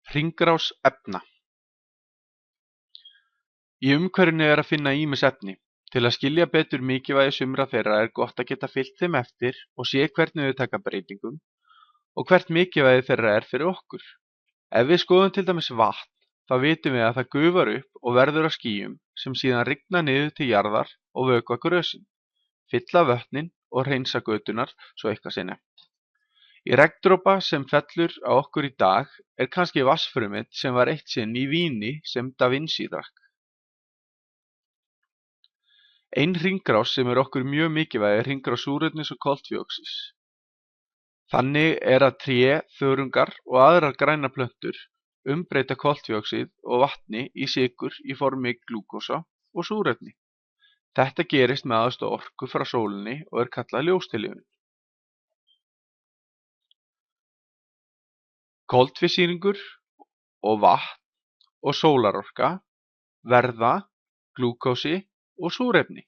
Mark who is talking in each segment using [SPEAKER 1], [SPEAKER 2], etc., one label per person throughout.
[SPEAKER 1] Hringrás efna. Í umhverfinu er að finna ýmis efni. Til að skilja betur mikilvægi sumra þeirra er gott að geta fylgt þeim eftir og sé hvernig þau taka breytingum og hvert mikilvægi þeirra er fyrir okkur. Ef við skoðum til dæmis vatn, þá vitum við að það gufar upp og verður að skýjum sem síðan rigna niður til jarðar og vökva grösin, fylla vötnin og hreinsa göturnar svo eitthvað sé nefnt. Í regndropa sem fellur á okkur í dag er kannski vatnsfrumeind sem var eitt sinn í víni sem Da Vinci drakk. Ein hringrás sem er okkur mjög mikilvæg er hringrás súrefnis og koltvíoxíðs. Þannig er að tré, þörungar og aðrar grænar plöntur umbreyta koltvíoxíð og vatni í sykur í formi glúkósa og súrefni. Þetta gerist með aðstoð orku frá sólinni og er kallað ljóstillífun. Koltvísýringur og vatn og sólarorka verða glúkósi og súrefni,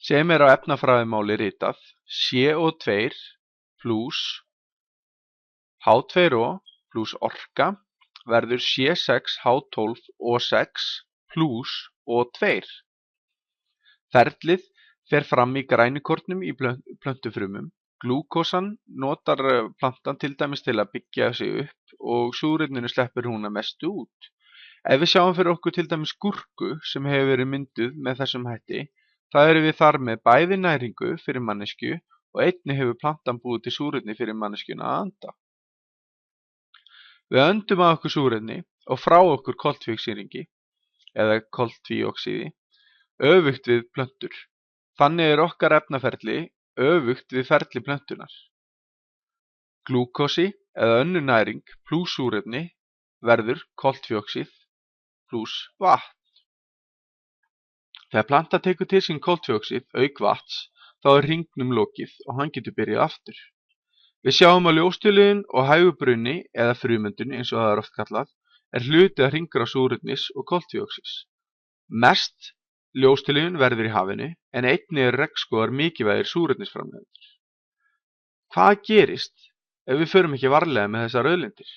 [SPEAKER 1] sem er á efnafræðimáli ritað CO2 plus H2O plus orka verður C6H12O6 plus O2. Ferlið fer fram í grænukornum í plöntufrumum. Glúkósan notar plantan til dæmis til að byggja sig upp og súrefninu sleppur hún að mestu út. Ef við sjáum fyrir okkur til dæmis gúrku sem hefur verið mynduð með þessum hætti, þá erum við þar með bæði næringu fyrir manneskju og einnig hefur plantan búið til súrefni fyrir manneskjuna að anda. Við öndum að okkur súrefni og frá okkur koltvísýringi eða koltvíoxíði, öfugt við plöntur. Þannig er okkar efnaferli öfugt við ferli plöntunar. Glúkósi eða önnur næring plús súrefni verður koltvíoxíð plús vatn. Þegar planta tekur til sín koltvíoxíð auk vatns, þá er hringnum lokið og hann getur byrjað aftur. Við sjáum að ljóstillífun og hægubruni eða frumöndun eins og það er oft kallað, er hluti af hringrás súrefnis og koltvíoxíðs. Mest ljóstillífun verður í hafinu en einnig eru regnskógar mikilvægir súrefnisframleiðendur. Hvað gerist ef við förum ekki varlega með þessar auðlindir?